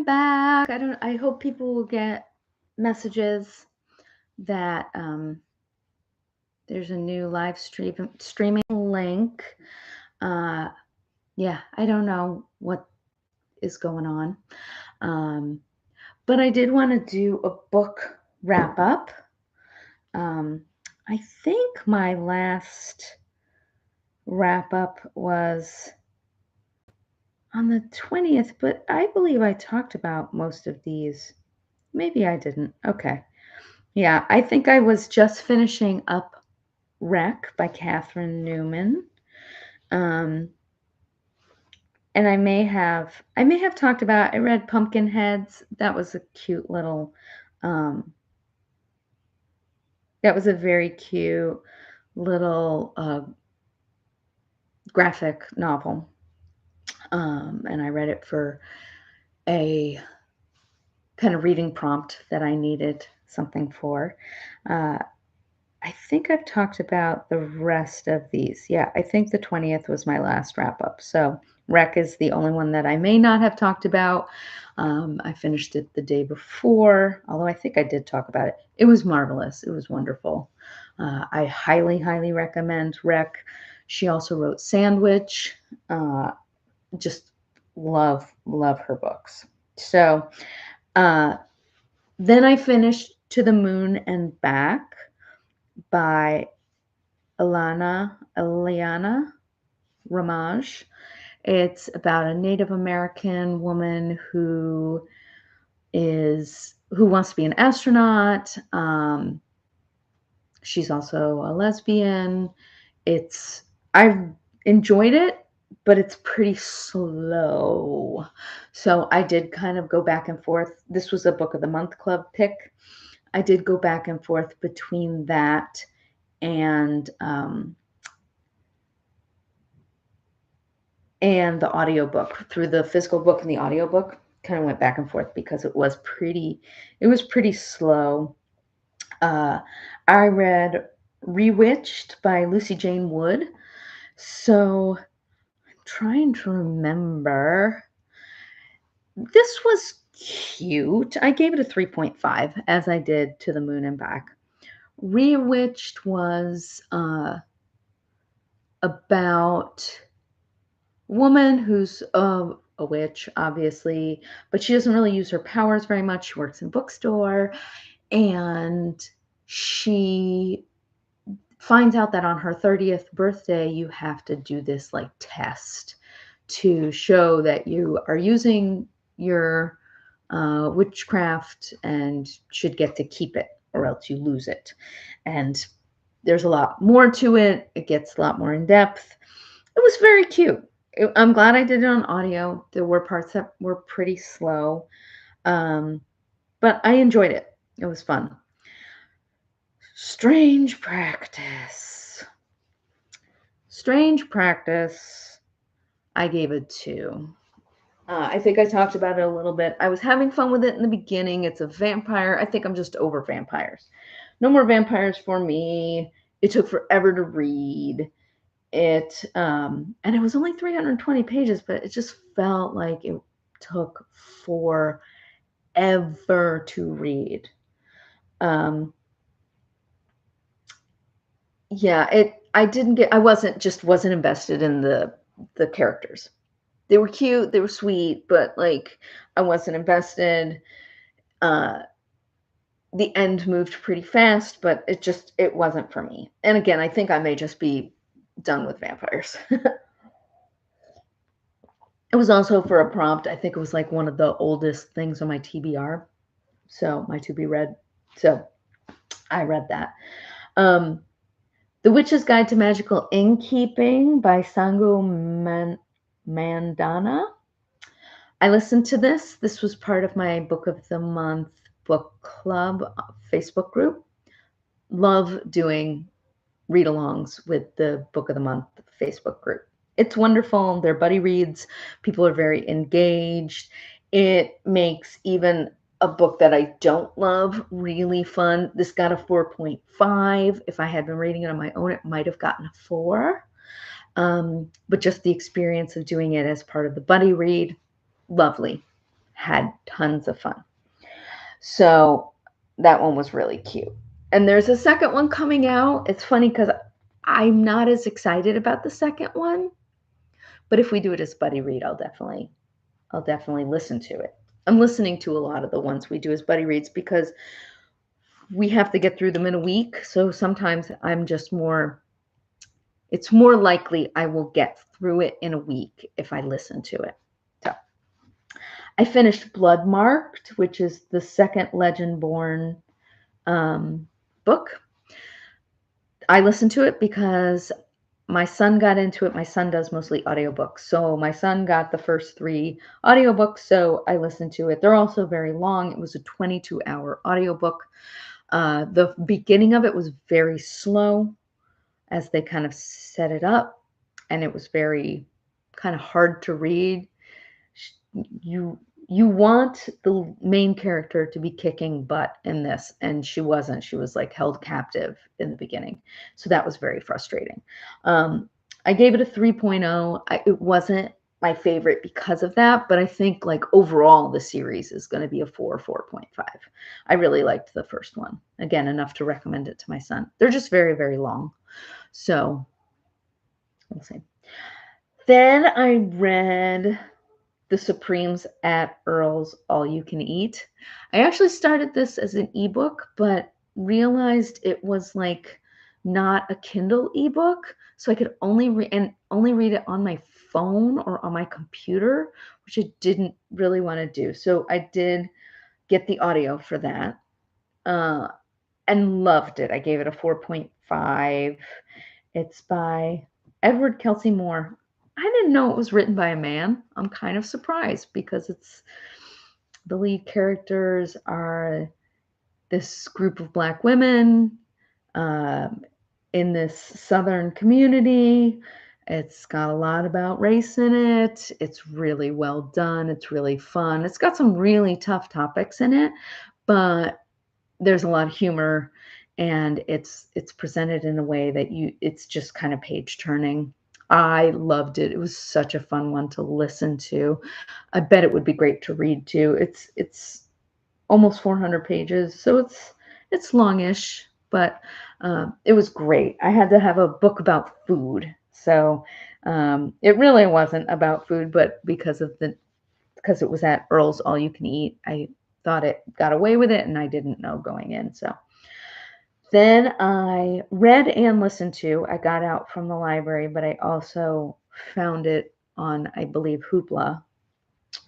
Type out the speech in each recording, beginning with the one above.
I'm back. I hope people will get messages that there's a new live streaming link. Uh, yeah, I don't know what is going on. Um, but I did want to do a book wrap up. I think my last wrap up was on the 20th, but I believe I talked about most of these. Maybe I didn't. Okay. Yeah, I think I was just finishing up Wreck by Catherine Newman. Um, and I may have talked about, I read Pumpkinheads. That was a cute little, um, that was a very cute little graphic novel. And I read it for a kind of reading prompt that I needed something for. Uh, I think I've talked about the rest of these. Yeah, I think the 20th was my last wrap up. So Rec is the only one that I may not have talked about. I finished it the day before, although I think I did talk about it. It was marvelous. It was wonderful. I highly, highly recommend Rec. She also wrote Sandwich. Just love, love her books. So then I finished To the Moon and Back by Ileana Ramage. It's about a Native American woman who wants to be an astronaut. She's also a lesbian. I've enjoyed it, but it's pretty slow. So I did kind of go back and forth. This was a Book of the Month Club pick. I did go back and forth between that and the audiobook. Through the physical book and the audiobook, kind of went back and forth because it was pretty slow. I read Rewitched by Lucy Jane Wood. So I'm trying to remember. This was cute. I gave it a 3.5, as I did To the Moon and Back. Rewitched was about a woman who's a witch, obviously, but she doesn't really use her powers very much. She works in a bookstore, and she finds out that on her 30th birthday, you have to do this like test to show that you are using your witchcraft and should get to keep it, or else you lose it. And there's a lot more to it. It gets a lot more in depth. It was very cute. I'm glad I did it on audio. There were parts that were pretty slow, but I enjoyed it. It was fun. Strange Practice. Strange Practice, I gave it 2. I think I talked about it a little bit. I was having fun with it in the beginning. It's a vampire. I think I'm just over vampires. No more vampires for me. It took forever to read. And it was only 320 pages, but it just felt like it took forever to read. Yeah, I wasn't invested in the characters. They were cute, they were sweet, but like I wasn't invested. The end moved pretty fast, but it wasn't for me. And again, I think I may just be done with vampires. It was also for a prompt. I think it was like one of the oldest things on my TBR. So my to be read. So I read that. The Witch's Guide to Magical Innkeeping by Sangu Mandana. I listened to this. This was part of my Book of the Month book club Facebook group. Love doing read-alongs with the Book of the Month Facebook group. It's wonderful. They're buddy reads. People are very engaged. It makes even a book that I don't love really fun. This got a 4.5. If I had been reading it on my own, it might have gotten a 4. But just the experience of doing it as part of the buddy read, lovely. had tons of fun. So that one was really cute. And there's a second one coming out. It's funny because I'm not as excited about the second one, but if we do it as buddy read, I'll definitely listen to it. I'm listening to a lot of the ones we do as buddy reads because we have to get through them in a week. So sometimes it's more likely I will get through it in a week if I listen to it. So I finished Blood Marked, which is the second Legendborn book. I listened to it because my son got into it. My son does mostly audiobooks. So my son got the first 3 audiobooks, so I listened to it. They're also very long. It was a 22-hour audiobook. The beginning of it was very slow as they kind of set it up, and it was very kind of hard to read. You want the main character to be kicking butt in this, and she wasn't. She was like held captive in the beginning. So that was very frustrating. I gave it a 3.0. It wasn't my favorite because of that, but I think like overall the series is going to be a 4.5. I really liked the first one. Again, enough to recommend it to my son. They're just very, very long. So we'll see. Then I read The Supremes at Earl's All You Can Eat. I actually started this as an ebook, but realized it was like not a Kindle ebook, so I could only read it on my phone or on my computer, which I didn't really want to do. So I did get the audio for that, and loved it. I gave it a 4.5. It's by Edward Kelsey Moore. I didn't know it was written by a man. I'm kind of surprised because the lead characters are this group of Black women in this Southern community. It's got a lot about race in it. It's really well done. It's really fun. It's got some really tough topics in it, but there's a lot of humor, and it's presented in a way that it's just kind of page turning. I loved it. It was such a fun one to listen to. I bet it would be great to read too. It's almost 400 pages, so it's longish, but it was great. I had to have a book about food, so it really wasn't about food, but because it was at Earl's All You Can Eat, I thought it got away with it, and I didn't know going in. So then I read and listened to, I got out from the library, but I also found it on, I believe, Hoopla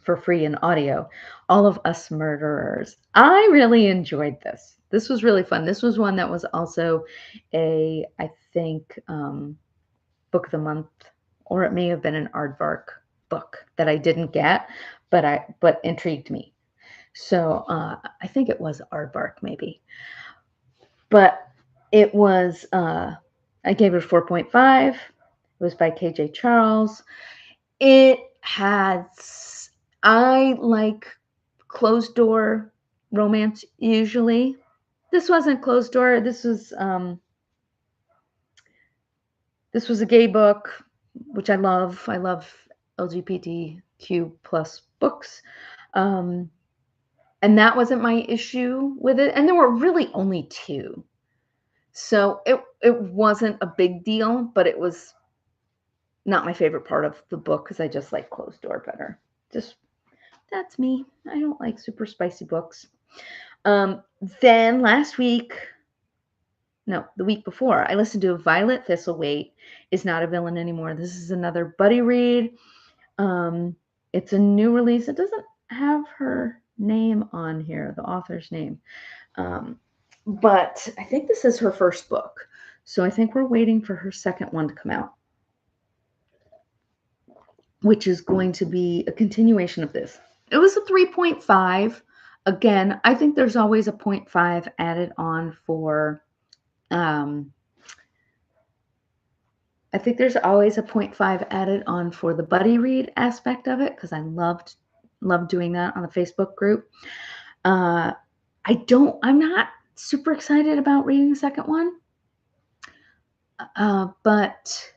for free in audio, All of Us Murderers. I really enjoyed this. This was really fun. This was one that was also I think, book of the month, or it may have been an aardvark book that I didn't get, but intrigued me. So I think it was aardvark maybe, but it was. I gave it a 4.5. It was by KJ Charles. It has. I like closed door romance usually. This wasn't closed door. This was a gay book, which I love. I love LGBTQ plus books. And that wasn't my issue with it. And there were really only 2. So it wasn't a big deal, but it was not my favorite part of the book because I just like closed door better. Just, that's me. I don't like super spicy books. Then the week before, I listened to Violet Thistlethwaite Is Not a Villain Anymore. This is another buddy read. It's a new release. It doesn't have her name on here, the author's name. But I think this is her first book. So I think we're waiting for her second one to come out, which is going to be a continuation of this. It was a 3.5. Again, I think there's always a 0.5 added on for I think there's always a 0.5 added on for the buddy read aspect of it because I loved doing that on the Facebook group. I'm not super excited about reading the second one, but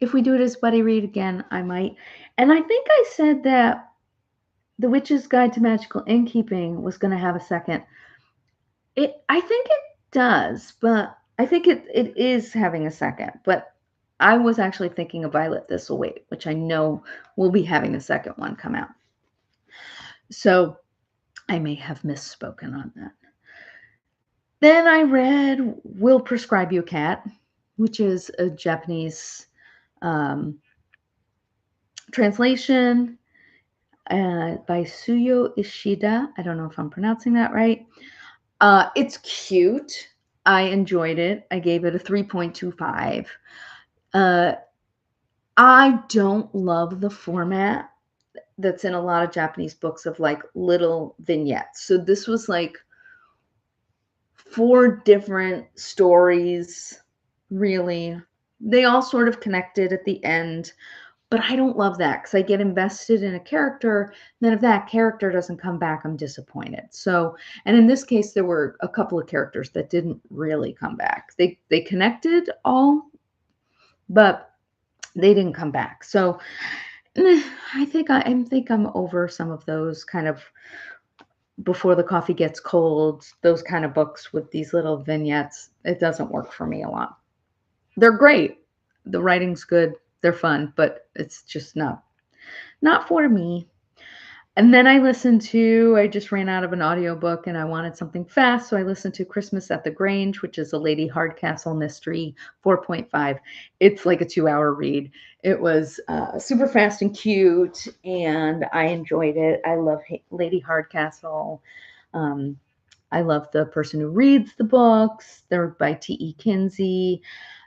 if we do it as buddy read again, I might. And I think I said that The Witch's Guide to Magical Innkeeping was going to have a second. I think it does, but I think it is having a second. But I was actually thinking of Violet Thistlewait, which I know will be having a second one come out. So I may have misspoken on that. Then I read Will Prescribe You a Cat, which is a Japanese translation by Suyo Ishida. I don't know if I'm pronouncing that right. It's cute. I enjoyed it. I gave it a 3.25. I don't love the format that's in a lot of Japanese books of like little vignettes. So this was like 4 different stories, really. They all sort of connected at the end, but I don't love that because I get invested in a character. Then if that character doesn't come back, I'm disappointed. So, and in this case, there were a couple of characters that didn't really come back. They connected all, but they didn't come back. So I think I'm over some of those kind of before the coffee gets cold, those kind of books with these little vignettes. It doesn't work for me a lot. They're great. The writing's good. They're fun, but it's just not for me. And then I just ran out of an audiobook and I wanted something fast. So I listened to Christmas at the Grange, which is a Lady Hardcastle mystery, 4.5. It's like a 2-hour read. It was super fast and cute, and I enjoyed it. I love Lady Hardcastle. I love the person who reads the books. They're by T.E. Kinsey.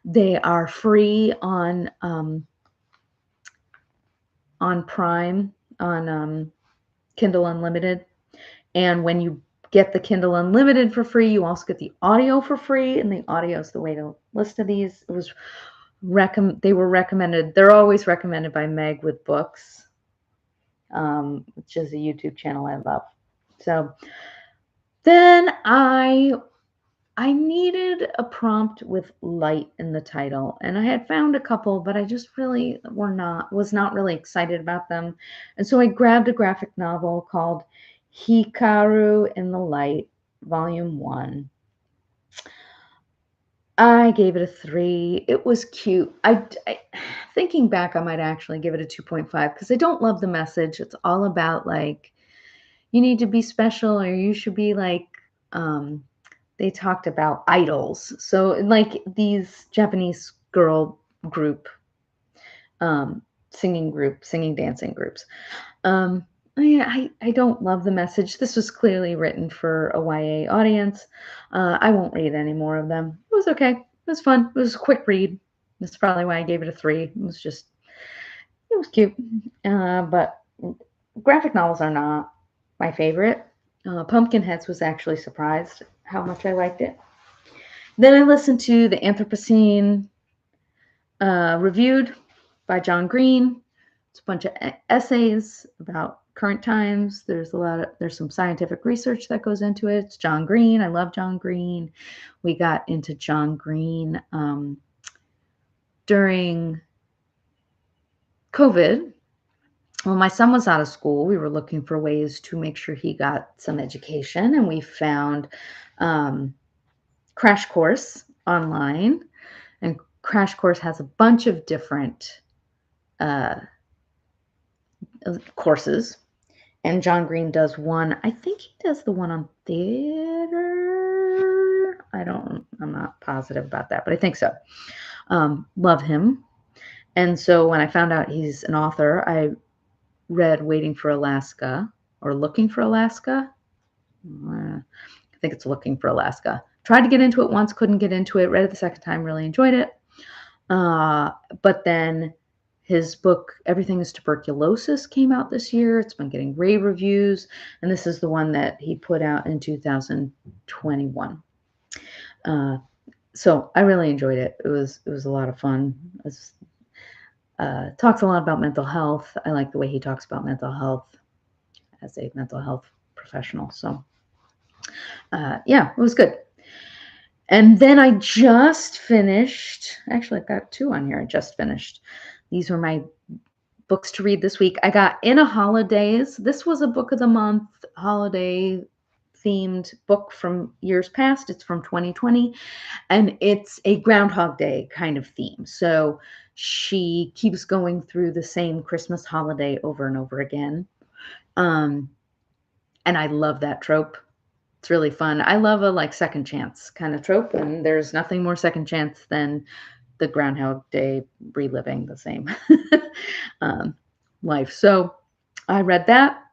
They are free on Prime, on Kindle Unlimited. And when you get the Kindle Unlimited for free, you also get the audio for free. And the audio is the way to listen to these. It was they were recommended. They're always recommended by Meg with Books, which is a YouTube channel I love. So then I needed a prompt with light in the title, and I had found a couple, but I just really was not really excited about them. And so I grabbed a graphic novel called Hikaru in the Light, Volume 1. I gave it a 3. It was cute. Thinking back, I might actually give it a 2.5 because I don't love the message. It's all about like, you need to be special, or you should be like, they talked about idols. So like these Japanese girl group, singing, dancing groups. I don't love the message. This was clearly written for a YA audience. I won't read any more of them. It was okay. It was fun. It was a quick read. That's probably why I gave it a 3. It was cute. But graphic novels are not my favorite. Pumpkinheads was actually surprised how much I liked it. Then I listened to the Anthropocene reviewed by John Green. It's a bunch of essays about current times. There's some scientific research that goes into it. It's John Green. I love John Green. We got into John Green during COVID. When my son was out of school, we were looking for ways to make sure he got some education, and we found Crash Course online. And Crash Course has a bunch of different courses, and John Green does one. I think he does the one on theater. I'm not positive about that, but I think so. Love him. And so when I found out he's an author, I read Waiting for Alaska, or Looking for Alaska. I think it's Looking for Alaska. Tried to get into it once, couldn't get into it. Read it the second time, really enjoyed it. But then his book, Everything is Tuberculosis, came out this year. It's been getting rave reviews. And this is the one that he put out in 2021. So I really enjoyed it. It was a lot of fun. Talks a lot about mental health. I like the way he talks about mental health as a mental health professional. So yeah, it was good. And then I just finished, actually I've got 2 on here I just finished. These were my books to read this week. I got In a Holidays. This was a book of the month, holiday themed book from years past. It's from 2020, and it's a Groundhog Day kind of theme. So she keeps going through the same Christmas holiday over and over again. And I love that trope. It's really fun. I love a like second chance kind of trope, and there's nothing more second chance than the Groundhog Day reliving the same life. So I read that.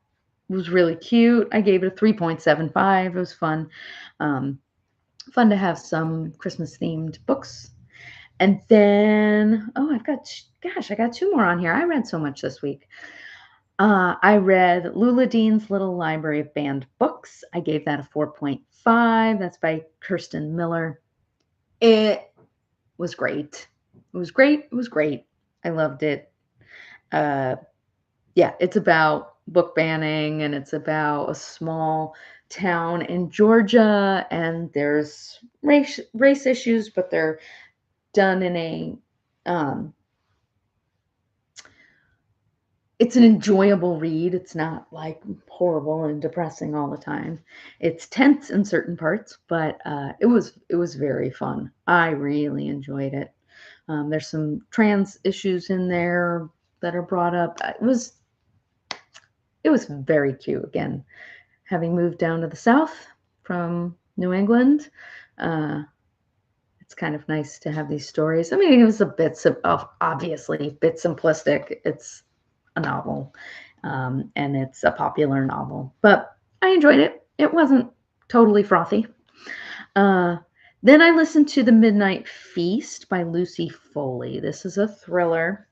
It was really cute. I gave it a 3.75. It was fun. Fun to have some Christmas themed books. And then, oh, I got 2 more on here. I read so much this week. I read Lula Dean's Little Library of Banned Books. I gave that a 4.5. That's by Kirsten Miller. It was great. It was great. It was great. I loved it. Yeah, it's about book banning, and it's about a small town in Georgia, and there's race issues, but they're done in a it's an enjoyable read. It's not like horrible and depressing all the time. It's tense in certain parts, but it was very fun. I really enjoyed it. There's some trans issues in there that are brought up. It was very cute. Again, having moved down to the South from New England, it's kind of nice to have these stories. I mean, it was a bit obviously a bit simplistic. It's a novel, and it's a popular novel, but I enjoyed it. It wasn't totally frothy. Then I listened to The Midnight Feast by Lucy Foley. This is a thriller.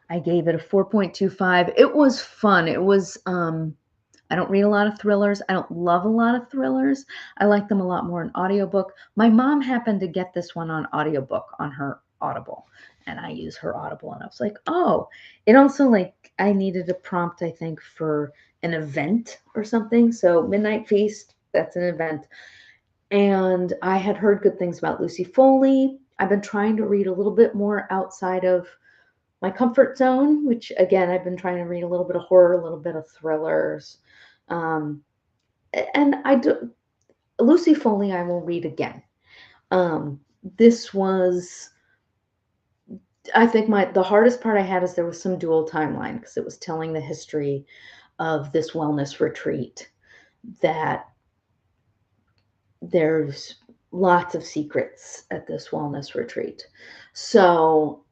I gave it a 4.25. It was fun. It was, I don't read a lot of thrillers. I don't love a lot of thrillers. I like them a lot more in audiobook. My mom happened to get this one on audiobook on her Audible, and I use her Audible, and I was like, oh, it also like, I needed a prompt, I think, for an event or something. So Midnight Feast, that's an event. And I had heard good things about Lucy Foley. I've been trying to read a little bit more outside of my comfort zone, which again, I've been trying to read a little bit of horror, a little bit of thrillers. And Lucy Foley, I will read again. This was, I think the hardest part I had is there was some dual timeline, because it was telling the history of this wellness retreat, that there's lots of secrets at this wellness retreat. So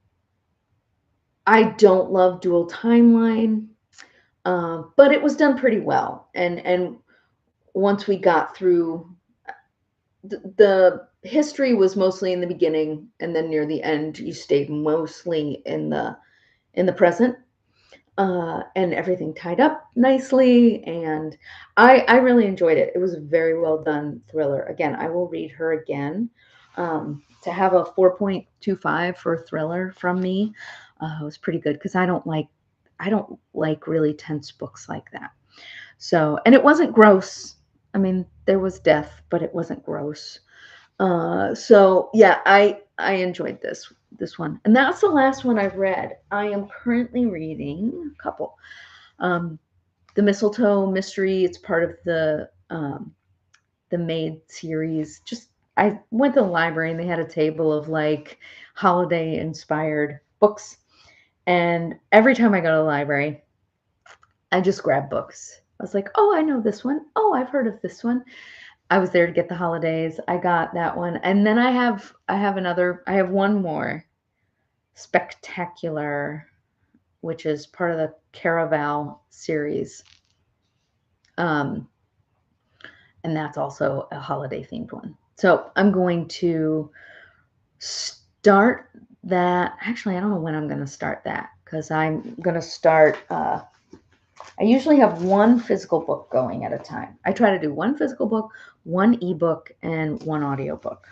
I don't love dual timeline, but it was done pretty well. And once we got through, the history was mostly in the beginning, and then near the end, you stayed mostly in the present, and everything tied up nicely. And I really enjoyed it. It was a very well done thriller. Again, I will read her again. To have a 4.25 for a thriller from me was pretty good, because I don't like really tense books like that. So, and it wasn't gross. I mean, there was death, but it wasn't gross. So yeah, I enjoyed this one. And that's the last one I've read. I am currently reading a couple. The Mistletoe Mystery, it's part of the Maid series. Just, I went to the library and they had a table of like holiday inspired books. And every time I go to the library, I just grab books. I was like, oh, I know this one. Oh, I've heard of this one. I was there to get the holidays. I got that one. And then I have one more spectacular, which is part of the Caraval series. And that's also a holiday themed one. So I'm going to start that. Actually, I don't know when I'm going to start that, because I'm going to start, I usually have one physical book going at a time. I try to do one physical book, one ebook, and one audiobook.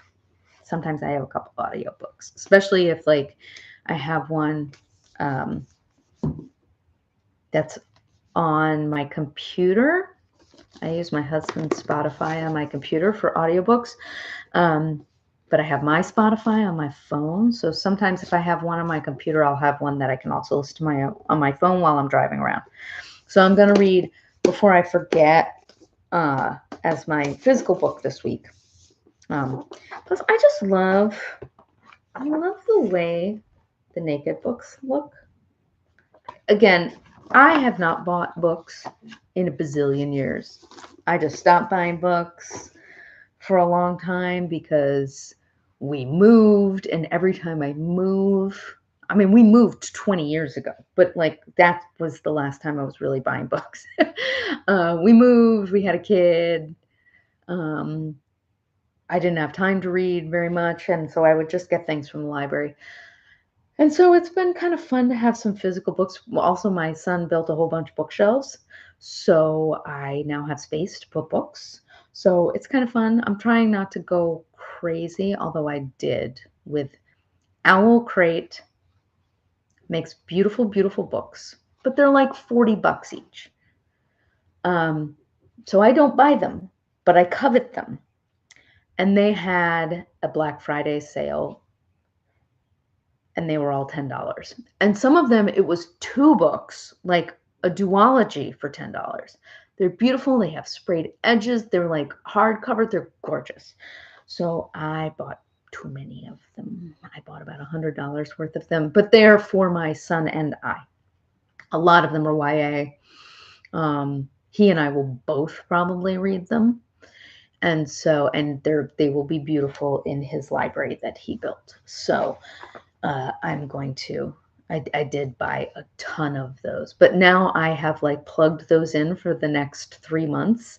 Sometimes I have a couple of audiobooks, especially if like I have one that's on my computer. I use my husband's Spotify on my computer for audiobooks. but I have my Spotify on my phone. So sometimes if I have one on my computer, I'll have one that I can also listen to on my phone while I'm driving around. So I'm going to read before I forget as my physical book this week. Plus, I love the way the naked books look. Again, I have not bought books in a bazillion years. I just stopped buying books for a long time because we moved, and every time I move, I mean, we moved 20 years ago, but like that was the last time I was really buying books. We moved, we had a kid. I didn't have time to read very much, and so I would just get things from the library. And so it's been kind of fun to have some physical books. Also, my son built a whole bunch of bookshelves, so I now have space to put books. So it's kind of fun. I'm trying not to go crazy, although I did with Owl Crate. Makes beautiful, beautiful books, but they're like $40 each. So I don't buy them, but I covet them. And they had a Black Friday sale, and they were all $10. And some of them, it was 2 books, like a duology for $10. They're beautiful. They have sprayed edges. They're like hardcover. They're gorgeous. So I bought too many of them. I bought about $100 worth of them, but they're for my son and I. A lot of them are YA. He and I will both probably read them. And so, and they will be beautiful in his library that he built. So I'm going to, I did buy a ton of those, but now I have like plugged those in for the next 3 months,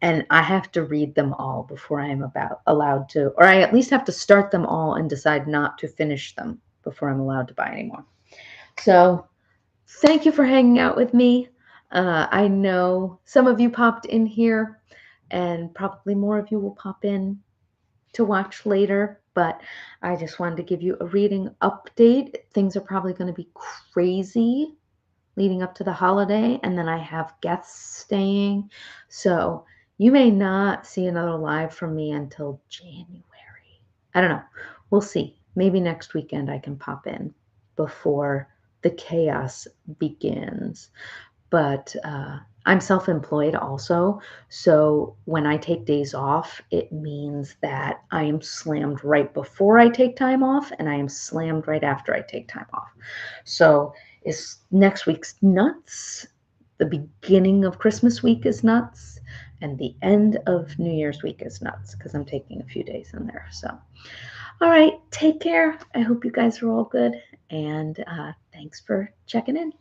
and I have to read them all before I'm allowed to, or I at least have to start them all and decide not to finish them before I'm allowed to buy anymore. So thank you for hanging out with me. I know some of you popped in here, and probably more of you will pop in to watch later, but I just wanted to give you a reading update. Things are probably going to be crazy leading up to the holiday, and then I have guests staying. So you may not see another live from me until January. I don't know. We'll see. Maybe next weekend I can pop in before the chaos begins. But I'm self-employed also, so when I take days off, it means that I am slammed right before I take time off, and I am slammed right after I take time off. So next week's nuts, the beginning of Christmas week is nuts, and the end of New Year's week is nuts because I'm taking a few days in there. So, all right, take care. I hope you guys are all good, and thanks for checking in.